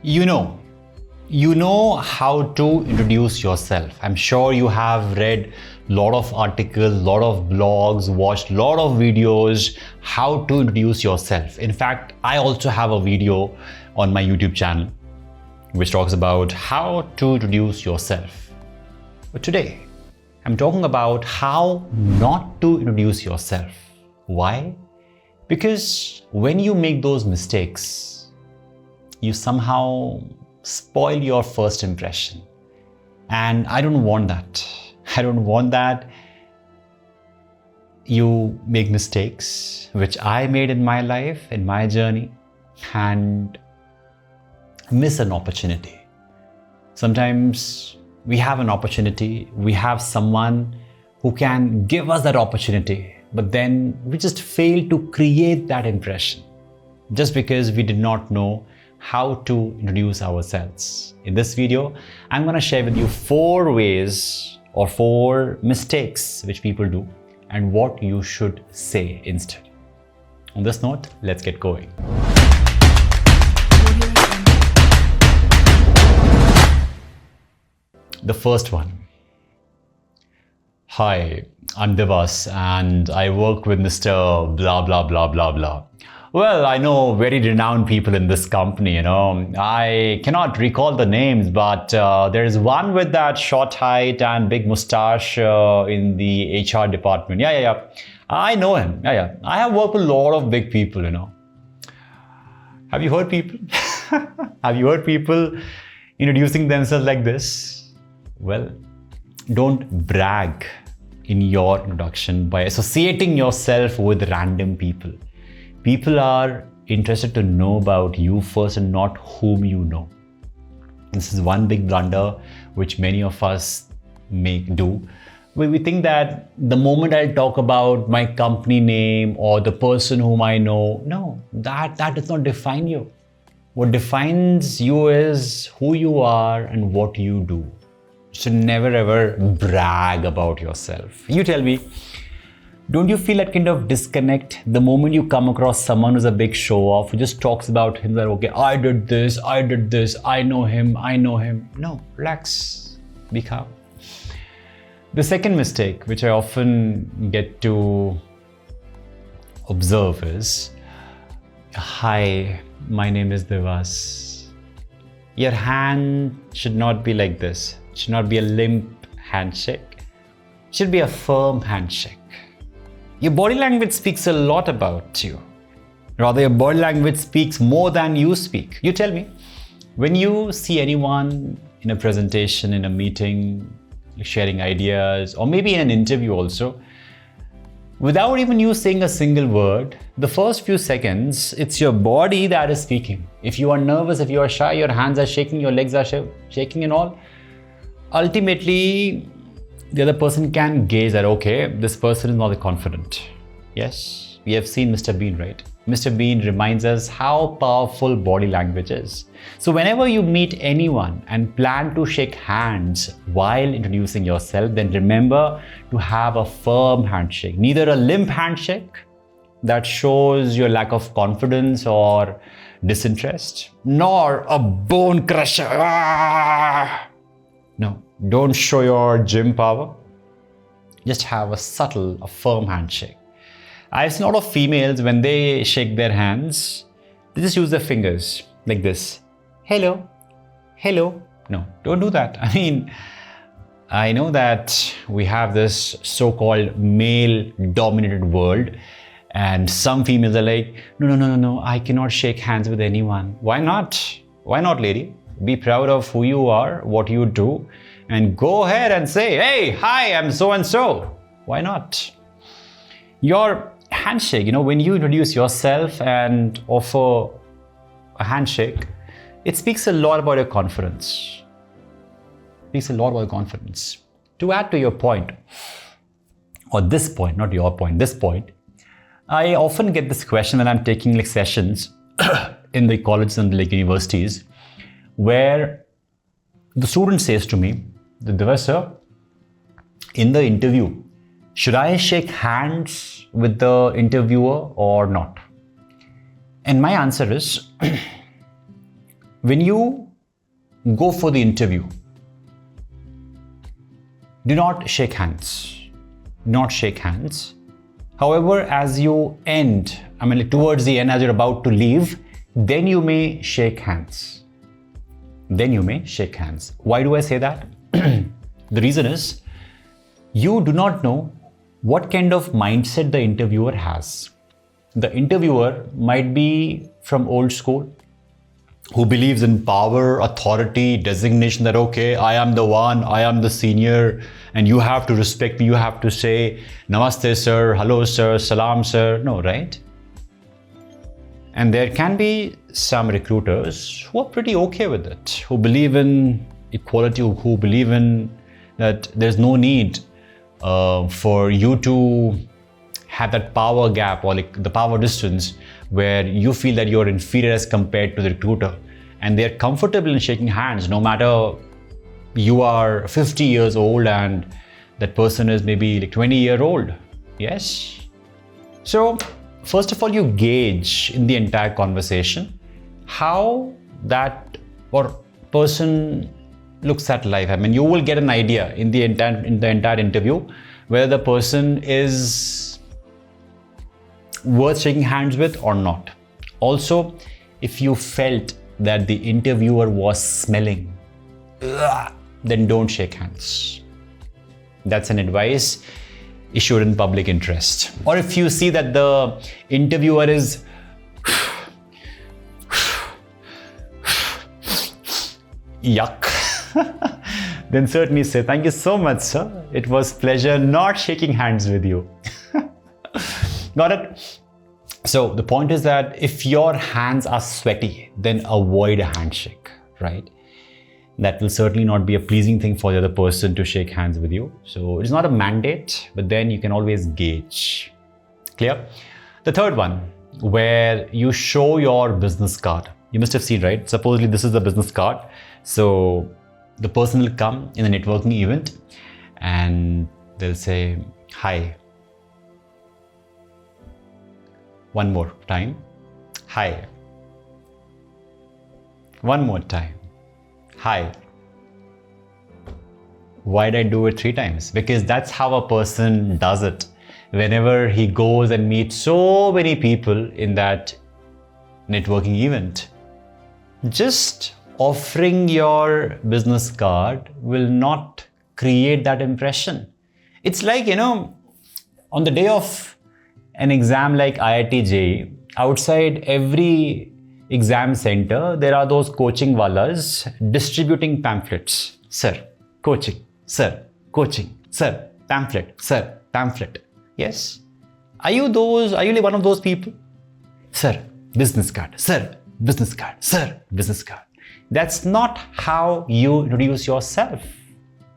You know, you know how to introduce yourself. I'm sure you have read a lot of articles, a lot of blogs, watched a lot of videos, how to introduce yourself. In fact, I also have a video on my YouTube channel which talks about how to introduce yourself. But today, I'm talking about how not to introduce yourself. Why? Because when you make those mistakes, you somehow spoil your first impression. And I don't want that. I don't want that you make mistakes, which I made in my life, in my journey, and miss an opportunity. Sometimes we have an opportunity, we have someone who can give us that opportunity, but then we just fail to create that impression just because we did not know how to introduce ourselves. In this video, I'm going to share with you 4 ways or 4 mistakes which people do and what you should say instead. On this note, let's get going. The first one. Hi, I'm Devas and I work with Mr. blah blah blah blah blah. Well, I know very renowned people in this company, I cannot recall the names, but there is one with that short height and big mustache in the HR department. Yeah. I know him. Yeah. I have worked with a lot of big people, Have you heard people? Have you heard people introducing themselves like this? Well, don't brag in your introduction by associating yourself with random people. People are interested to know about you first and not whom you know. This is one big blunder which many of us do. We think that the moment I talk about my company name or the person whom I know, no, that does not define you. What defines you is who you are and what you do. You should never ever brag about yourself. You tell me, don't you feel that kind of disconnect the moment you come across someone who's a big show-off who just talks about him that, okay, I did this, I know him. No, relax, be calm. The second mistake, which I often get to observe is, hi, my name is Devas. Your hand should not be like this. It should not be a limp handshake. It should be a firm handshake. Your body language speaks a lot about you. Rather, your body language speaks more than you speak. You tell me, when you see anyone in a presentation, in a meeting, sharing ideas, or maybe in an interview also, without even you saying a single word, the first few seconds, it's your body that is speaking. If you are nervous, if you are shy, your hands are shaking, your legs are shaking and all, ultimately, the other person can gaze at, okay, this person is not confident. Yes, we have seen Mr. Bean, right? Mr. Bean reminds us how powerful body language is. So whenever you meet anyone and plan to shake hands while introducing yourself, then remember to have a firm handshake. Neither a limp handshake that shows your lack of confidence or disinterest, nor a bone crusher. No, don't show your gym power. Just have a subtle, a firm handshake. I've seen a lot of females, when they shake their hands, they just use their fingers like this. Hello. No, don't do that. I know that we have this so-called male-dominated world, and some females are like, no, I cannot shake hands with anyone. Why not? Why not, lady? Be proud of who you are, what you do, and go ahead and say, hey, hi, I'm so-and-so. Why not? Your handshake, when you introduce yourself and offer a handshake, it speaks a lot about your confidence. To add to your point, or this point, not your point, this point, I often get this question when I'm taking sessions in the colleges and universities, where the student says to me, Devas sir, in the interview, should I shake hands with the interviewer or not? And my answer is, when you go for the interview, do not shake hands. Do not shake hands. However, as you end, towards the end, as you're about to leave, then you may shake hands. Then you may shake hands. Why do I say that? The reason is, you do not know what kind of mindset the interviewer has. The interviewer might be from old school, who believes in power, authority, designation, that okay, I am the one, I am the senior, and you have to respect me, you have to say, Namaste sir, hello sir, salam sir. No, right? And there can be some recruiters who are pretty okay with it, who believe in equality, who believe in that there's no need for you to have that power gap or like the power distance where you feel that you're inferior as compared to the recruiter. And they're comfortable in shaking hands no matter you are 50 years old and that person is maybe like 20-year-old. Yes. So first of all, you gauge in the entire conversation how that or person looks at life. You will get an idea in the entire interview whether the person is worth shaking hands with or not. Also, if you felt that the interviewer was smelling, then don't shake hands. That's an advice issued in public interest. Or if you see that the interviewer is yuck, then certainly say, thank you so much, sir. It was pleasure not shaking hands with you. Got it? So the point is that if your hands are sweaty, then avoid a handshake, right? That will certainly not be a pleasing thing for the other person to shake hands with you. So it's not a mandate, but then you can always gauge. Clear? The third one, where you show your business card. You must have seen, right? Supposedly this is the business card. So the person will come in a networking event and they'll say, hi. One more time. Hi. One more time. Hi. Why did I do it 3 times? Because that's how a person does it. Whenever he goes and meets so many people in that networking event, just offering your business card will not create that impression. It's like, on the day of an exam like IIT JEE, outside every exam center, there are those coaching wallas distributing pamphlets. Sir, coaching. Sir, coaching. Sir, pamphlet. Sir, pamphlet. Yes? Are you like one of those people? Sir, business card. Sir, business card. Sir, business card. That's not how you introduce yourself.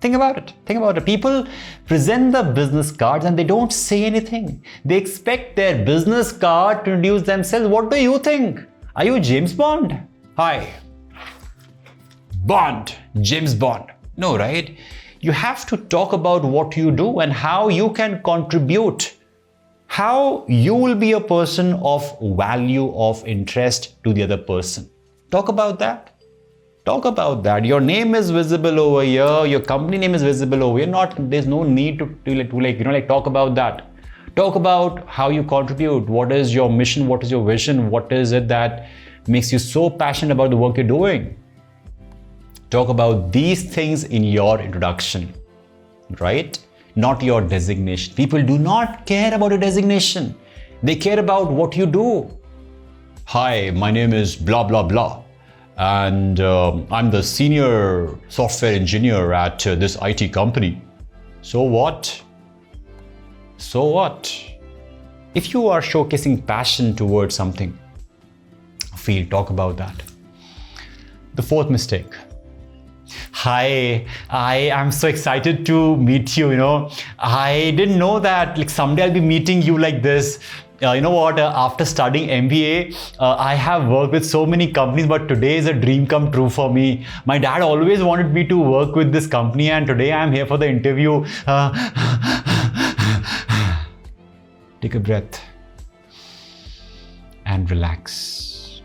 Think about it. Think about it. People present the business cards and they don't say anything. They expect their business card to introduce themselves. What do you think? Are you James Bond? Hi. Bond. James Bond. No, right? You have to talk about what you do and how you can contribute. How you will be a person of value, of interest to the other person. Talk about that. Talk about that. Your name is visible over here. Your company name is visible over here. There's no need to talk about that. Talk about how you contribute. What is your mission? What is your vision? What is it that makes you so passionate about the work you're doing? Talk about these things in your introduction, right? Not your designation. People do not care about a designation. They care about what you do. Hi, my name is blah, blah, blah. And I'm the senior software engineer at this IT company. So what? So what? If you are showcasing passion towards something, talk about that. The fourth mistake. Hi, I am so excited to meet you. I didn't know that someday I'll be meeting you like this. You know what, after studying MBA, I have worked with so many companies, but today is a dream come true for me. My dad always wanted me to work with this company and today I am here for the interview. Take a breath and relax.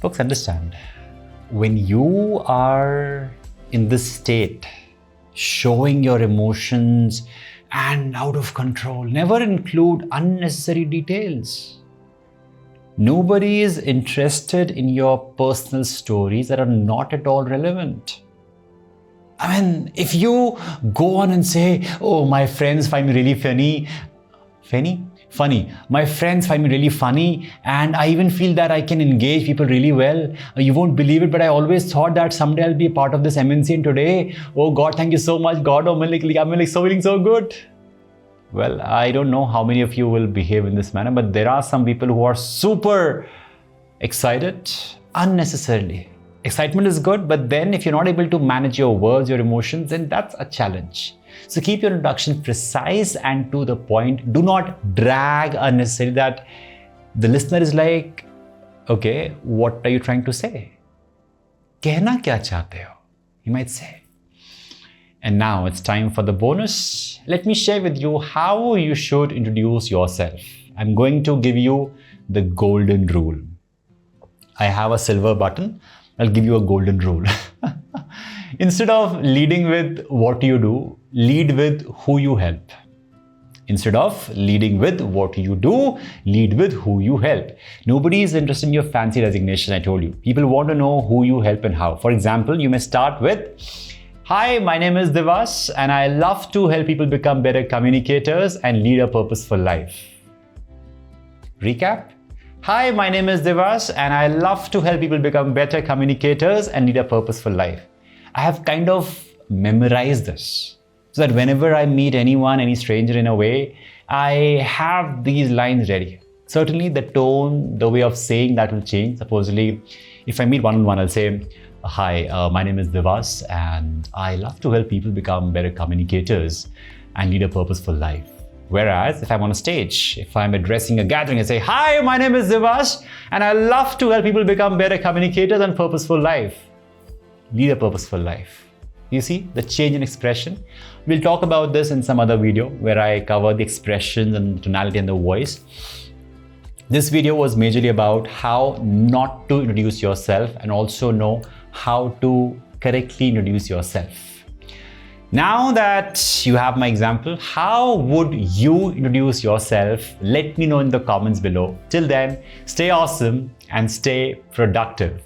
Folks, understand, when you are in this state, showing your emotions and out of control, never include unnecessary details. Nobody is interested in your personal stories that are not at all relevant. I mean, if you go on and say, oh, my friends find me really funny. My friends find me really funny, and I even feel that I can engage people really well. You won't believe it, but I always thought that someday I'll be a part of this MNC, and today, oh God, thank you so much, God, I'm feeling so good. Well, I don't know how many of you will behave in this manner, but there are some people who are super excited unnecessarily. Excitement is good, but then if you're not able to manage your words, your emotions, then that's a challenge. So keep your introduction precise and to the point. Do not drag unnecessarily that the listener is like, okay, what are you trying to say? कहना क्या चाहते हो? He might say. And now it's time for the bonus. Let me share with you how you should introduce yourself. I'm going to give you the golden rule. I have a silver button. I'll give you a golden rule. Instead of leading with what you do, lead with who you help. Instead of leading with what you do, lead with who you help. Nobody is interested in your fancy resignation, I told you. People want to know who you help and how. For example, you may start with, hi, my name is Devas, and I love to help people become better communicators and lead a purposeful life. Recap. Hi, my name is Devas, and I love to help people become better communicators and lead a purposeful life. I have kind of memorized this so that whenever I meet anyone, any stranger in a way, I have these lines ready. Certainly the tone, the way of saying that will change. Supposedly, if I meet one-on-one, I'll say, hi, my name is Devas, and I love to help people become better communicators and lead a purposeful life. Whereas if I'm on a stage, if I'm addressing a gathering, I say, hi, my name is Devas, and I love to help people become better communicators and purposeful life. Lead a purposeful life. You see the change in expression? We'll talk about this in some other video where I cover the expressions and the tonality and the voice. This video was majorly about how not to introduce yourself and also know how to correctly introduce yourself. Now that you have my example, how would you introduce yourself? Let me know in the comments below. Till then, stay awesome and stay productive.